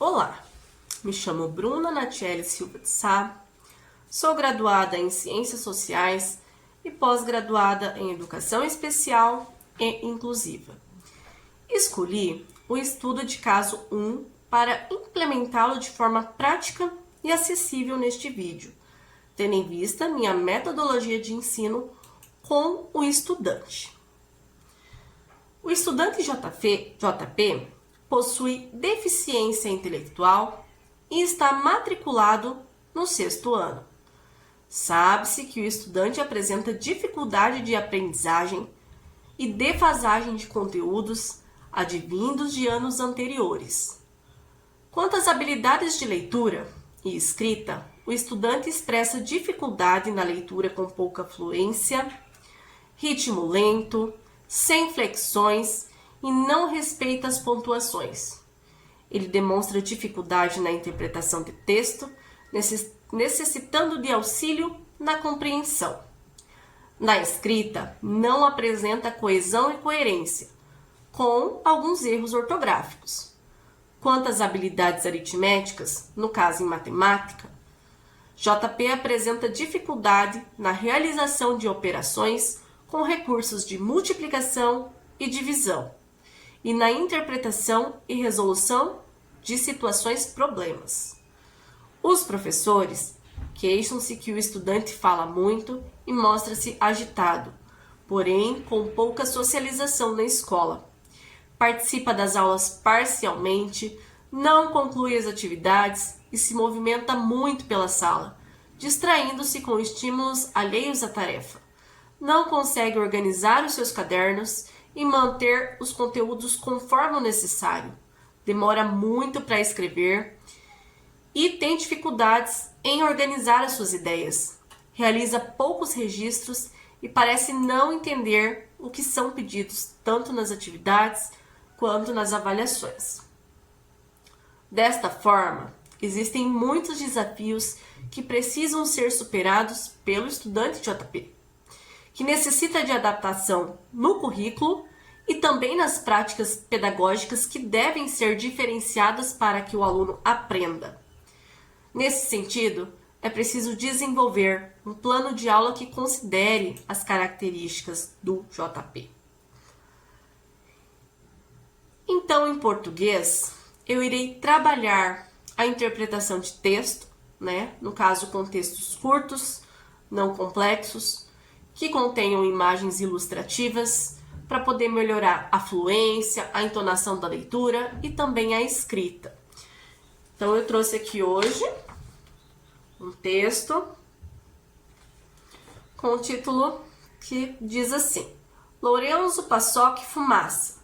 Olá, me chamo Bruna Natiele Silva de Sá, sou graduada em Ciências Sociais e pós-graduada em Educação Especial e Inclusiva. Escolhi o estudo de caso 1 para implementá-lo de forma prática e acessível neste vídeo, tendo em vista minha metodologia de ensino com o estudante. O estudante JP possui deficiência intelectual e está matriculado no 6º ano. Sabe-se que o estudante apresenta dificuldade de aprendizagem e defasagem de conteúdos advindos de anos anteriores. Quanto às habilidades de leitura e escrita, o estudante expressa dificuldade na leitura com pouca fluência, ritmo lento, sem flexões e não respeita as pontuações. Ele demonstra dificuldade na interpretação de texto, necessitando de auxílio na compreensão. Na escrita, não apresenta coesão e coerência, com alguns erros ortográficos. Quanto às habilidades aritméticas, no caso em matemática, JP apresenta dificuldade na realização de operações com recursos de multiplicação e divisão, e na interpretação e resolução de situações problemas. Os professores queixam-se que o estudante fala muito e mostra-se agitado, porém com pouca socialização na escola. Participa das aulas parcialmente, não conclui as atividades e se movimenta muito pela sala, distraindo-se com estímulos alheios à tarefa. Não consegue organizar os seus cadernos e manter os conteúdos conforme o necessário. Demora muito para escrever e tem dificuldades em organizar as suas ideias. Realiza poucos registros e parece não entender o que são pedidos tanto nas atividades quanto nas avaliações. Desta forma, existem muitos desafios que precisam ser superados pelo estudante JP, que necessita de adaptação no currículo e também nas práticas pedagógicas que devem ser diferenciadas para que o aluno aprenda. Nesse sentido, é preciso desenvolver um plano de aula que considere as características do JP. Então, em português, eu irei trabalhar a interpretação de texto, no caso com textos curtos, não complexos, que contenham imagens ilustrativas, para poder melhorar a fluência, a entonação da leitura e também a escrita. Então, eu trouxe aqui hoje um texto com o título que diz assim: Lourenço, paçoca e fumaça.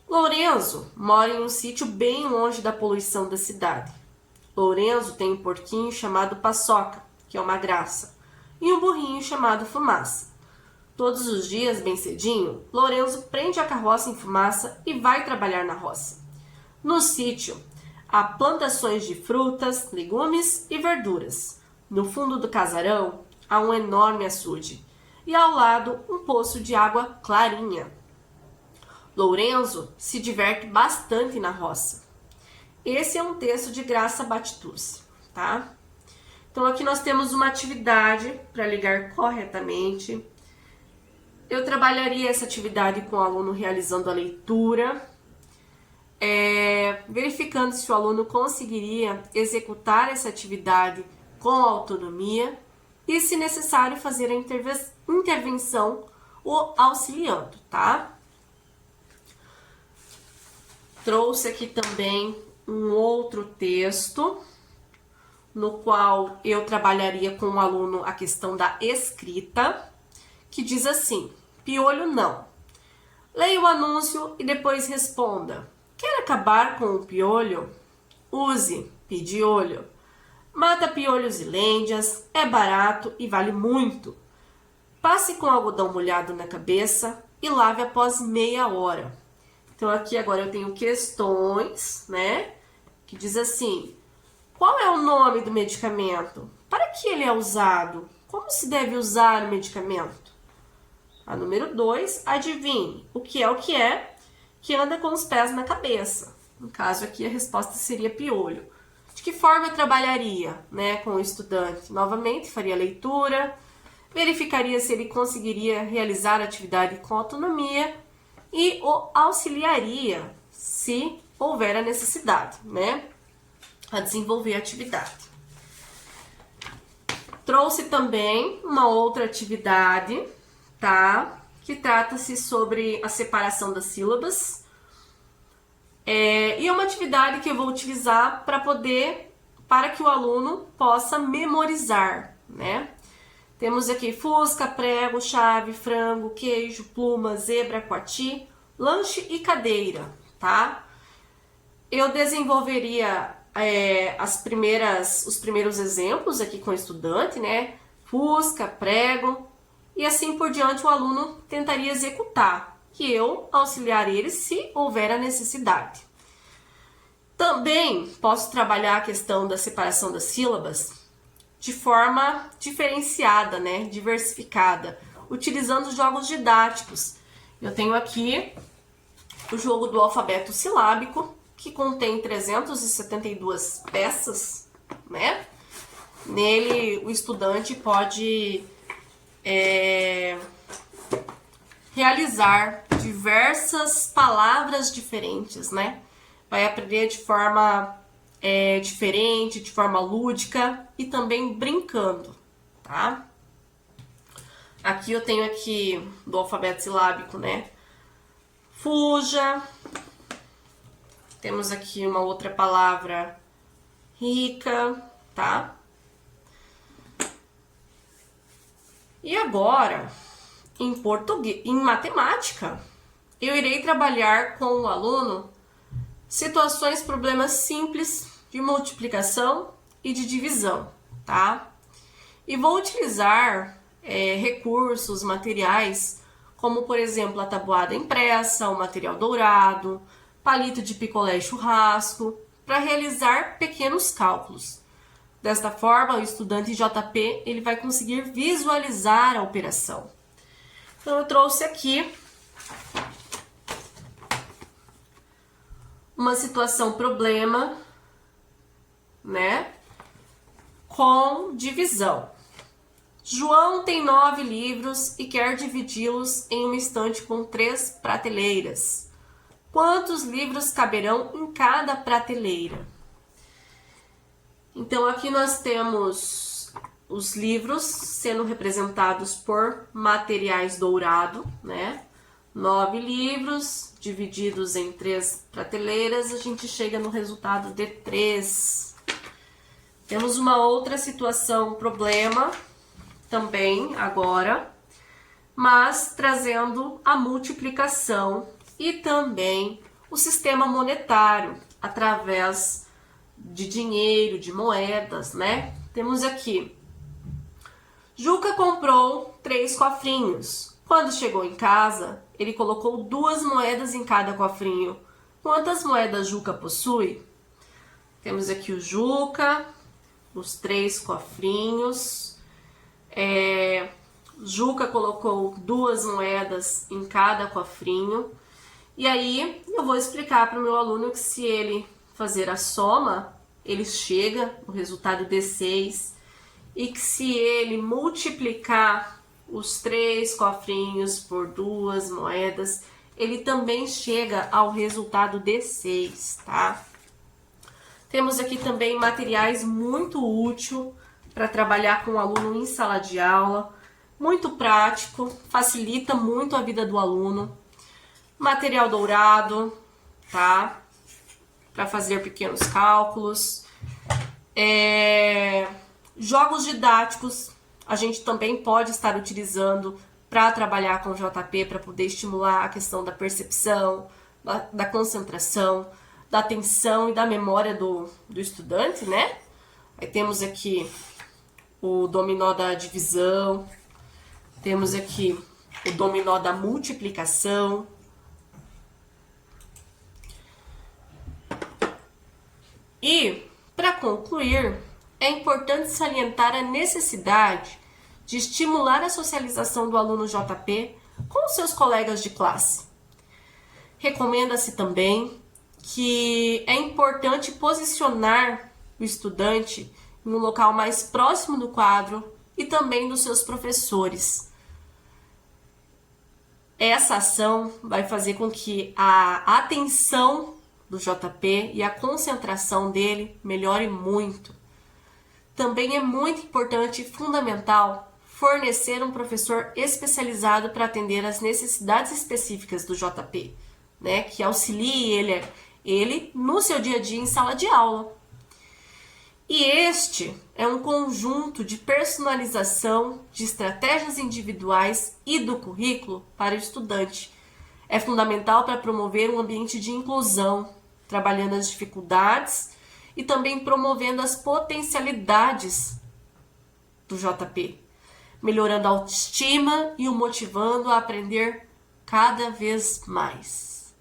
Lourenço mora em um sítio bem longe da poluição da cidade. Lourenço tem um porquinho chamado Paçoca, que é uma graça, e um burrinho chamado Fumaça. Todos os dias, bem cedinho, Lourenço prende a carroça em Fumaça e vai trabalhar na roça. No sítio, há plantações de frutas, legumes e verduras. No fundo do casarão, há um enorme açude e ao lado um poço de água clarinha. Lourenço se diverte bastante na roça. Esse é um texto de Graça Batitucci, tá? Então, aqui nós temos uma atividade para ligar corretamente. Eu trabalharia essa atividade com o aluno realizando a leitura, verificando se o aluno conseguiria executar essa atividade com autonomia e, se necessário, fazer a intervenção o auxiliando, tá? Trouxe aqui também um outro texto, no qual eu trabalharia com o aluno a questão da escrita, que diz assim: piolho não. Leia o anúncio e depois responda. Quer acabar com o piolho? Use pediolho. Mata piolhos e lêndias, é barato e vale muito. Passe com algodão molhado na cabeça e lave após meia hora. Então aqui agora eu tenho questões, que diz assim: qual é o nome do medicamento? Para que ele é usado? Como se deve usar o medicamento? A número 2, adivinhe o que é que anda com os pés na cabeça. No caso aqui, a resposta seria piolho. De que forma eu trabalharia, né, com o estudante? Novamente, faria leitura, verificaria se ele conseguiria realizar a atividade com autonomia e o auxiliaria, se houver a necessidade, né, a desenvolver a atividade. Trouxe também uma outra atividade, tá, que trata-se sobre a separação das sílabas. E é uma atividade que eu vou utilizar para que o aluno possa memorizar, né? Temos aqui fusca, prego, chave, frango, queijo, pluma, zebra, coati, lanche e cadeira, tá? Eu desenvolveria os primeiros exemplos aqui com o estudante, né? Fusca, prego, e assim por diante o aluno tentaria executar, que eu auxiliar ele se houver a necessidade. Também posso trabalhar a questão da separação das sílabas de forma diferenciada, né? Diversificada, utilizando jogos didáticos. Eu tenho aqui o jogo do alfabeto silábico, que contém 372 peças, né? Nele o estudante pode realizar diversas palavras diferentes, né? Vai aprender de forma diferente, de forma lúdica e também brincando, tá? Aqui eu tenho aqui do alfabeto silábico, né? Fuja. Temos aqui uma outra palavra, rica, tá? E agora, em português, em matemática, eu irei trabalhar com o aluno situações, problemas simples de multiplicação e de divisão, tá? E vou utilizar recursos, materiais, como por exemplo a tabuada impressa, o material dourado, palito de picolé e churrasco, para realizar pequenos cálculos. Desta forma, o estudante JP ele vai conseguir visualizar a operação. Então, eu trouxe aqui uma situação problema, né, com divisão. João tem 9 livros e quer dividi-los em uma estante com 3 prateleiras. Quantos livros caberão em cada prateleira? Então, aqui nós temos os livros sendo representados por materiais dourado, né? 9 livros divididos em 3 prateleiras, a gente chega no resultado de 3. Temos uma outra situação, problema, também agora, mas trazendo a multiplicação e também o sistema monetário, através de dinheiro, de moedas, né? Temos aqui, Juca comprou 3 cofrinhos. Quando chegou em casa, ele colocou 2 moedas em cada cofrinho. Quantas moedas Juca possui? Temos aqui o Juca, os 3 cofrinhos. Juca colocou 2 moedas em cada cofrinho. E aí, eu vou explicar para o meu aluno que se ele fazer a soma, ele chega no resultado de 6. E que se ele multiplicar os 3 cofrinhos por 2 moedas, ele também chega ao resultado de 6, tá? Temos aqui também materiais muito úteis para trabalhar com o aluno em sala de aula, muito prático, facilita muito a vida do aluno. Material dourado, tá? Para fazer pequenos cálculos. Jogos didáticos, a gente também pode estar utilizando para trabalhar com o JP, para poder estimular a questão da percepção, da concentração, da atenção e da memória do estudante, né? Aí temos aqui o dominó da divisão, temos aqui o dominó da multiplicação. E, para concluir, é importante salientar a necessidade de estimular a socialização do aluno JP com seus colegas de classe. Recomenda-se também que é importante posicionar o estudante em um local mais próximo do quadro e também dos seus professores. Essa ação vai fazer com que a atenção do JP e a concentração dele melhore muito. Também é muito importante e fundamental fornecer um professor especializado para atender às necessidades específicas do JP, né? Que auxilie ele no seu dia a dia em sala de aula. E este é um conjunto de personalização de estratégias individuais e do currículo para o estudante. É fundamental para promover um ambiente de inclusão, trabalhando as dificuldades e também promovendo as potencialidades do JP, melhorando a autoestima e o motivando a aprender cada vez mais.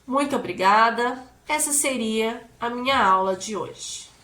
Muito obrigada. Essa seria a minha aula de hoje.